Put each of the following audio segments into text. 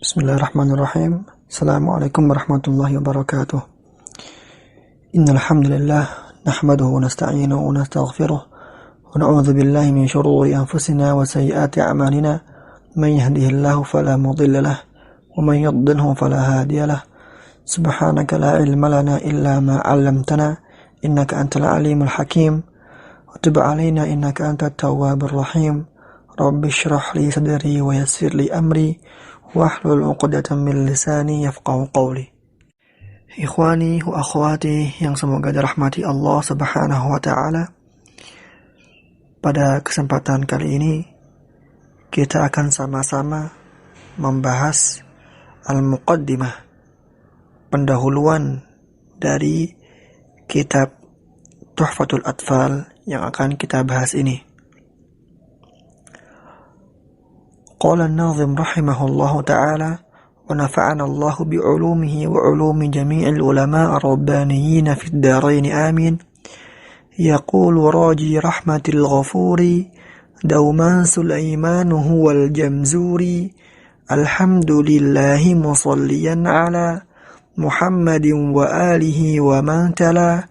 Bismillahirrahmanirrahim. Assalamualaikum warahmatullahi wabarakatuh. Innal hamdalillah nahmaduhu wa nasta'inuhu wa nastaghfiruh wa na'udzu billahi min shururi anfusina wa sayyiati a'malina. Man yahdihillahu fala mudilla lahu wa man yudlilhu fala hadiya lahu. Subhanaka la ilma lana illa ma 'allamtana innaka antal alimul hakim. Wa tub 'alaina innaka antat tawwabur rahim. Rabbi shrah li sadri wa yassir li amri wahlul 'uqdatam min lisani yafqahu qawli. Ikhwani wa akhwati yang semoga dirahmati Allah Subhanahu wa taala. Pada kesempatan kali ini kita akan sama-sama membahas al-muqaddimah, pendahuluan dari kitab Tuhfatul Atfal yang akan kita bahas ini. Qala an-nazim rahimahullahu ta'ala wa nafa'ana Allah bi'ulumihi wa 'ulumi jami'il ulama' ar-rabbaniyyin fid darain amin. Yaqulu raji rahmatil ghafuri dauman Sulaimanuhu wal jamzuri. Alhamdulillahi musalliyan ala Muhammadin wa alihi wa man tala.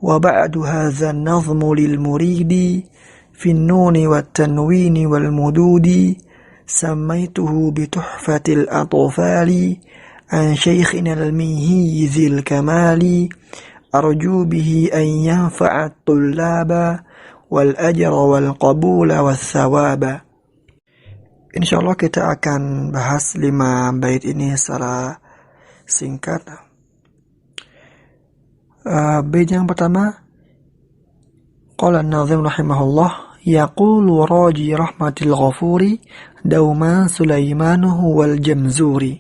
Wa ba'du hadha an-nazmu lil muridi fi an-nuni wat tanwini wal mududi. سميته بتحفة الأطفال عن شيخنا الميهي ذي الكمال. أرجو به أن ينفع الطلاب والأجر والقبول والثواب. Insyaallah kita akan bahas 5 bait ini secara singkat. Bait yang pertama, qala an-nazim rahimahullah yaqulu raji rahmatil ghafuri dauman Sulaimanuhu wal jamzuri.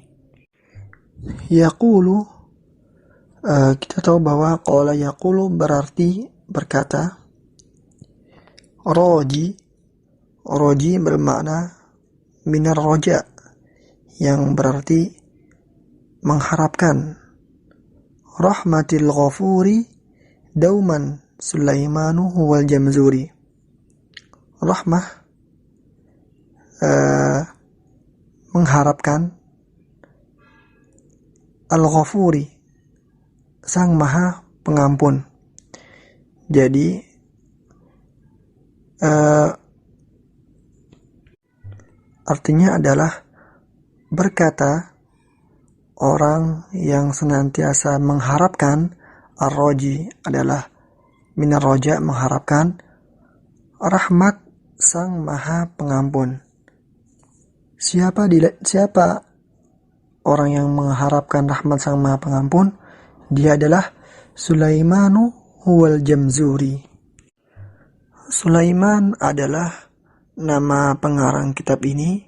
Yaqulu, kita tahu bahwa qala yaqulu berarti berkata. Raji bermakna minar roja, yang berarti mengharapkan. Rahmatil ghafuri dauman Sulaimanuhu wal jamzuri. Rahmah mengharapkan, Al-Ghafuri Sang Maha Pengampun. Jadi artinya adalah berkata orang yang senantiasa mengharapkan. Ar-Raji adalah minar roja, mengharapkan rahmat Sang Maha Pengampun. Siapa orang yang mengharapkan rahmat Sang Maha Pengampun? Dia adalah Sulaimanu huwal jamzuri. Sulaiman adalah nama pengarang kitab ini,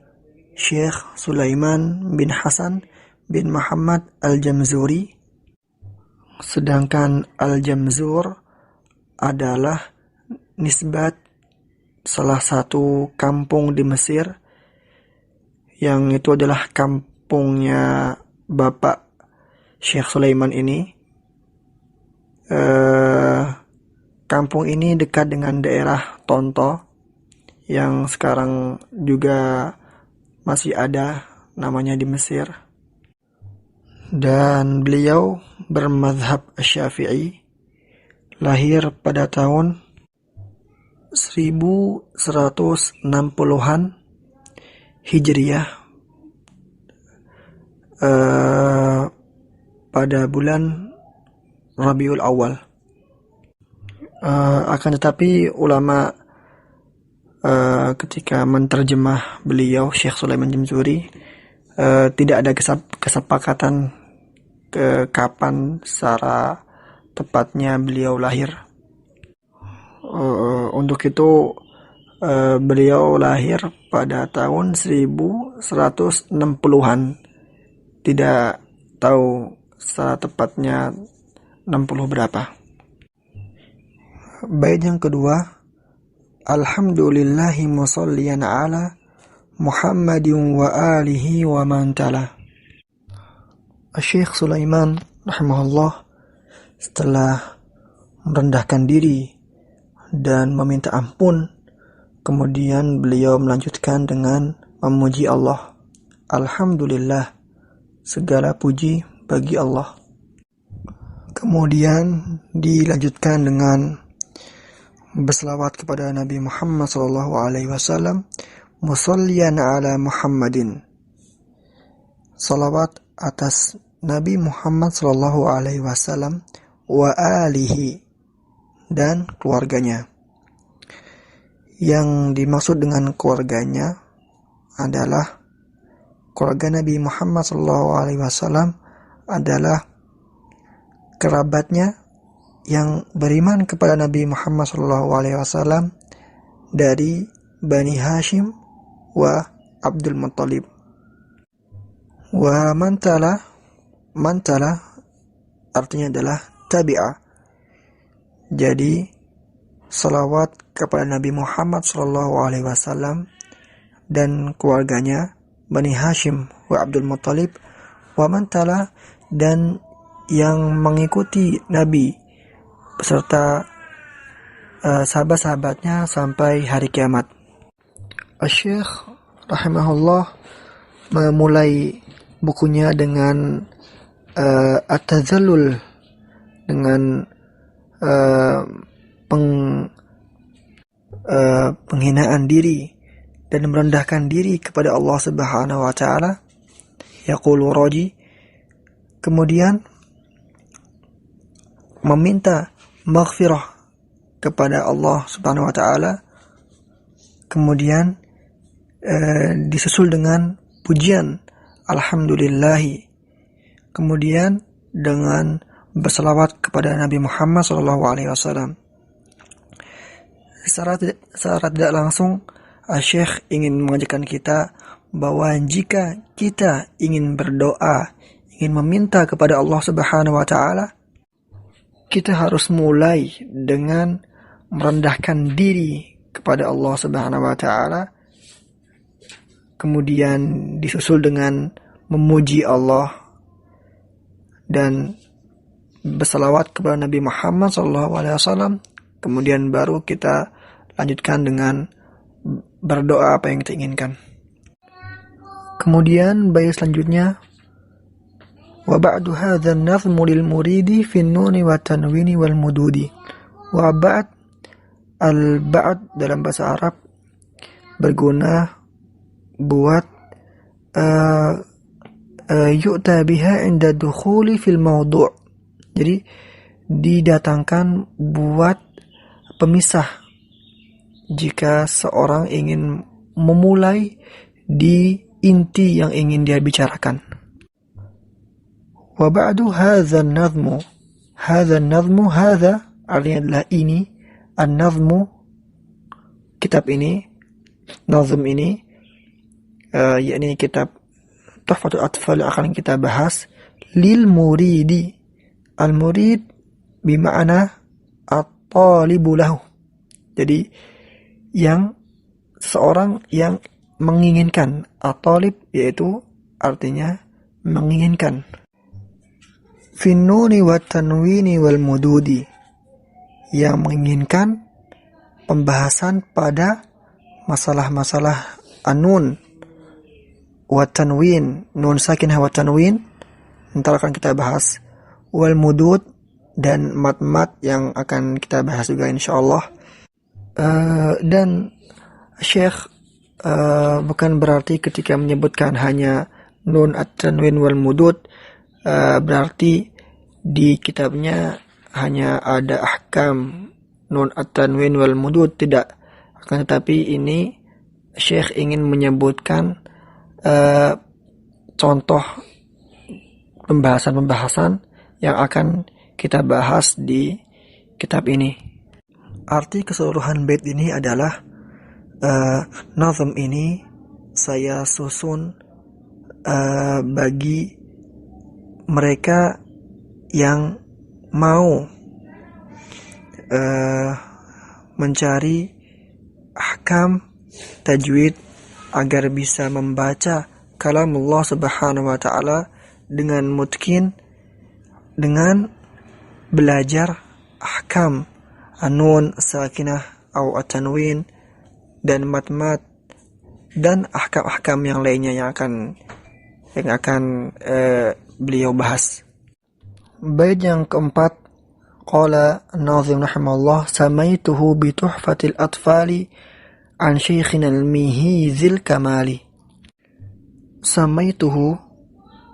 Syekh Sulaiman bin Hasan bin Muhammad al-Jamzuri. Sedangkan al-Jamzur adalah nisbat salah satu kampung di Mesir, yang itu adalah kampungnya Bapak Syekh Sulaiman ini. Kampung ini dekat dengan daerah Tonto, yang sekarang juga masih ada namanya di Mesir. Dan beliau bermadzhab Syafi'i, lahir pada tahun 1160-an Hijriyah, pada bulan Rabiul Awal. Akan tetapi ulama ketika menterjemah beliau Syekh Sulaiman Jamzuri tidak ada kesepakatan kapan secara tepatnya beliau lahir. Untuk itu beliau lahir pada tahun 1160-an. Tidak tahu secara tepatnya 60 berapa. Bait yang kedua, Alhamdulillahi musalliyan ala Muhammadin wa alihi wa man tala. Syekh Sulaiman rahimahullah setelah merendahkan diri dan meminta ampun, kemudian beliau melanjutkan dengan memuji Allah. Alhamdulillah, segala puji bagi Allah. Kemudian dilanjutkan dengan berselawat kepada Nabi Muhammad SAW, musalliyan ala Muhammadin. Salawat atas Nabi Muhammad SAW wa alihi dan keluarganya. Yang dimaksud dengan keluarganya adalah keluarga Nabi Muhammad SAW adalah kerabatnya yang beriman kepada Nabi Muhammad SAW dari Bani Hashim wa Abdul Muttalib. Wa mantala artinya adalah tabi'ah. Jadi salawat kepada Nabi Muhammad SAW dan keluarganya Bani Hashim wa Abdul Muttalib, wa mantala dan yang mengikuti Nabi beserta sahabat-sahabatnya sampai hari kiamat. Asy-Syaikh rahimahullah memulai bukunya dengan at-tazallul, dengan penghinaan diri dan merendahkan diri kepada Allah Subhanahu wa taala. Yaqulu raji, kemudian meminta maghfirah kepada Allah Subhanahu wa taala, kemudian disusul dengan pujian alhamdulillahi, kemudian dengan berselawat kepada Nabi Muhammad SAW. Secara tidak langsung Syekh ingin mengajarkan kita bahwa jika kita ingin berdoa, ingin meminta kepada Allah Subhanahu wa taala, kita harus mulai dengan merendahkan diri kepada Allah Subhanahu wa taala, kemudian disusul dengan memuji Allah dan bersalawat kepada Nabi Muhammad SAW, kemudian baru kita lanjutkan dengan berdoa apa yang kita inginkan. Kemudian bait selanjutnya, wa ba'du hadza an-nazmu lil muridi fi an-nuni wa tanwini wal mududi. Wa ba'd, al-ba'd dalam bahasa Arab berguna buat yu'ta biha inda dukhuli fil mawdu'. Jadi didatangkan buat pemisah jika seorang ingin memulai di inti yang ingin dia bicarakan. Wa ba'du hadza an-nazmu. Hadza an-nazmu, hadza artinya adalah ini, an-nazmu kitab ini, nazm ini, yakni kitab Tuhfatul Atfal akan kita bahas, lil muridi. Al-murid bima'na at-talibu lahu. Jadi yang seorang yang menginginkan, at-talib yaitu artinya menginginkan. Finnuni wa tanwini wal mududi, yang menginginkan pembahasan pada masalah-masalah anun wa tanwin, nun sakinah wa tanwin, ntar akan kita bahas, wal mudud dan mat-mat yang akan kita bahas juga insyaallah. Dan Syekh bukan berarti ketika menyebutkan hanya nun at-tanwin wal mudud berarti di kitabnya hanya ada ahkam nun at-tanwin wal mudud, tidak. Akan tetapi ini Syekh ingin menyebutkan contoh pembahasan-pembahasan yang akan kita bahas di kitab ini. Arti keseluruhan bait ini adalah nazm ini saya susun bagi mereka yang mau mencari ahkam tajwid agar bisa membaca kalamullah Subhanahu wa taala dengan mutkin, dengan belajar ahkam anun sakinah atau at-tanwin dan mat-mat dan ahkam-ahkam yang lainnya yang akan yang akan beliau bahas. Bait yang keempat, qala an-nazim rahimahullah, samaituhu bi tuhfatil atfali an syekhina al-mihizil kamali. Samaituhu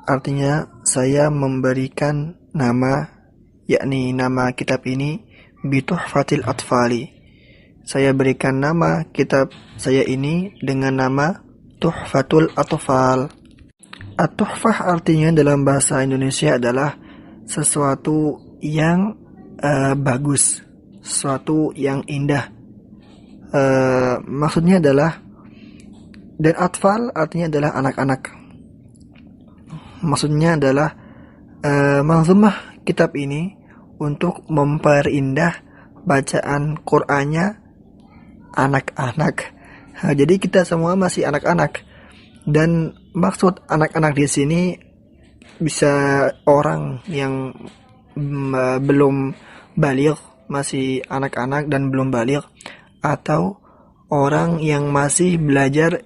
artinya saya memberikan nama, yakni nama kitab ini, bi tuhfatil atfali. Saya berikan nama kitab saya ini dengan nama Tuhfatul Atfal. At-tuhfah artinya dalam bahasa Indonesia adalah sesuatu yang bagus, sesuatu yang indah. Maksudnya adalah, dan atfal artinya adalah anak-anak. Maksudnya adalah manzumah kitab ini untuk memperindah bacaan Qur'annya anak-anak. Jadi kita semua masih anak-anak, dan maksud anak-anak di sini bisa orang yang belum baligh, masih anak-anak dan belum baligh, atau orang yang masih belajar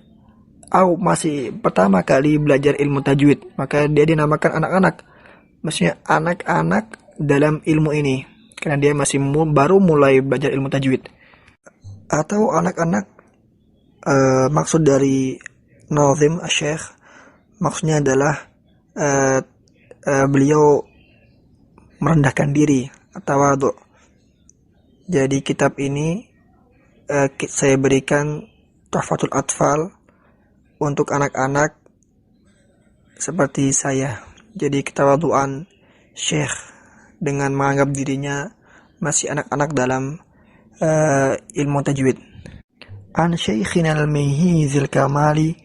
atau masih pertama kali belajar ilmu tajwid, maka dia dinamakan anak-anak. Maksudnya anak-anak dalam ilmu ini, karena dia masih baru mulai belajar ilmu tajwid. Atau anak-anak, maksud dari nazim Syekh, maksudnya adalah beliau merendahkan diri atau wadu. Jadi kitab ini saya berikan Tuhfatul Atfal untuk anak-anak seperti saya. Jadi ketawaduan Syekh dengan menganggap dirinya masih anak-anak dalam ilmu tajwid. An Syekhina al-Mihizil Kamali,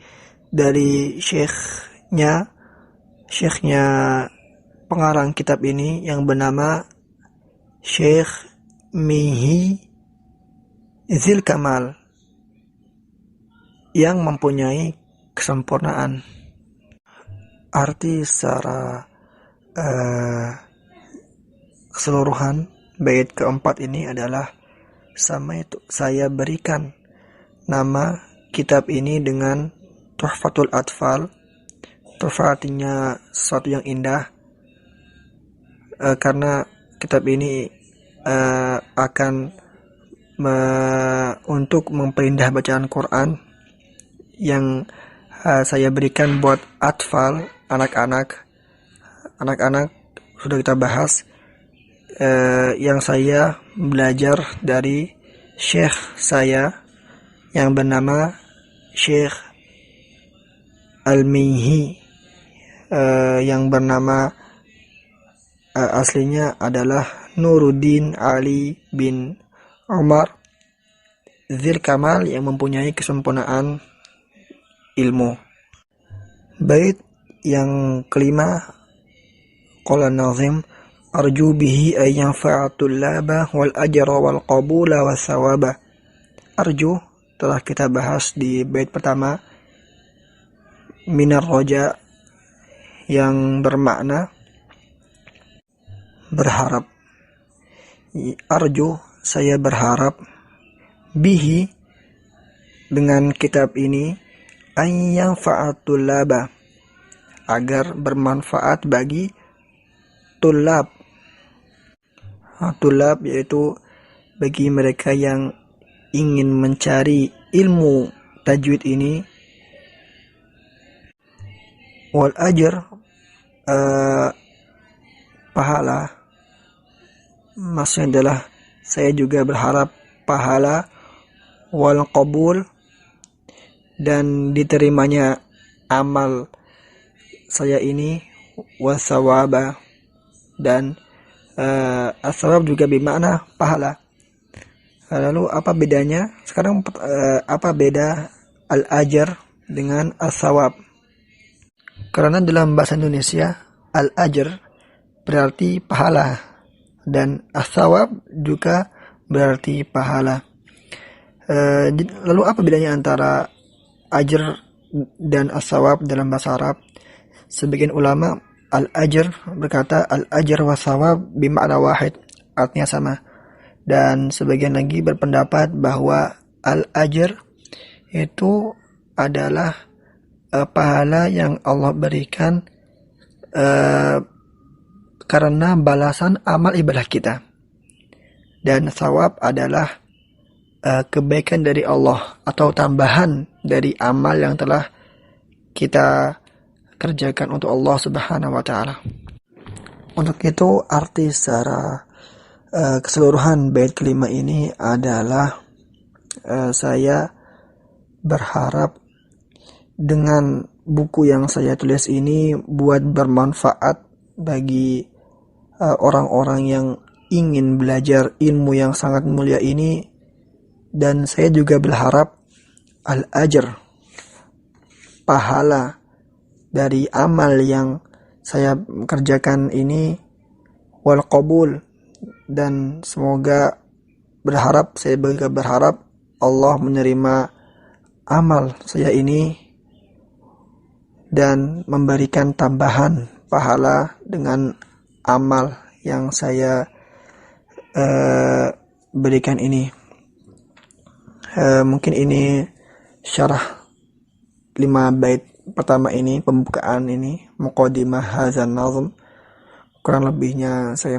dari syekhnya pengarang kitab ini yang bernama Syekh Mihi Zil Kamal, yang mempunyai kesempurnaan. Arti secara keseluruhan bait keempat ini adalah, sama itu saya berikan nama kitab ini dengan Tuhfatul Atfal. Tuhfa artinya sesuatu yang indah, karena kitab ini akan untuk memperindah bacaan Quran yang saya berikan buat atfal, anak-anak sudah kita bahas, yang saya belajar dari syekh saya yang bernama Syekh Al-Mihi, yang bernama aslinya adalah Nuruddin Ali bin Umar Zil Kamal, yang mempunyai kesempurnaan ilmu. Bait yang kelima, qala nazim, arju bihi ay yanfa'atul laba wal ajra wal qabula was sawaba. Arju telah kita bahas di bait pertama, minar roja, yang bermakna berharap. Arju, saya berharap, bihi, dengan kitab ini, ayyang fa'atul laba, agar bermanfaat bagi tulab. Tulab yaitu bagi mereka yang ingin mencari ilmu tajwid ini. Wal ajr, pahala, maksudnya adalah saya juga berharap pahala, wal qabul, dan diterimanya amal saya ini, wasawaba, dan as-sawab juga bermakna pahala. Lalu apa bedanya? Sekarang apa beda al-ajr dengan as-sawab? Karena dalam bahasa Indonesia al-ajr berarti pahala dan as-sawab juga berarti pahala. Lalu apa bedanya antara ajr dan as-sawab dalam bahasa Arab? Sebagian ulama al-ajr berkata al-ajr wa sawab bimakna wahid, artinya sama. Dan sebagian lagi berpendapat bahwa al-ajr itu adalah pahala yang Allah berikan karena balasan amal ibadah kita. Dan thawab adalah kebaikan dari Allah atau tambahan dari amal yang telah kita kerjakan untuk Allah Subhanahu wa taala. Untuk itu arti secara keseluruhan bait kelima ini adalah saya berharap dengan buku yang saya tulis ini buat bermanfaat bagi orang-orang yang ingin belajar ilmu yang sangat mulia ini, dan saya juga berharap al-ajr, pahala dari amal yang saya kerjakan ini, wal qabul, dan semoga saya berharap Allah menerima amal saya ini dan memberikan tambahan pahala dengan amal yang saya berikan ini. Mungkin ini syarah 5 bait pertama ini, pembukaan ini, muqaddimah hadzal nazm. Kurang lebihnya saya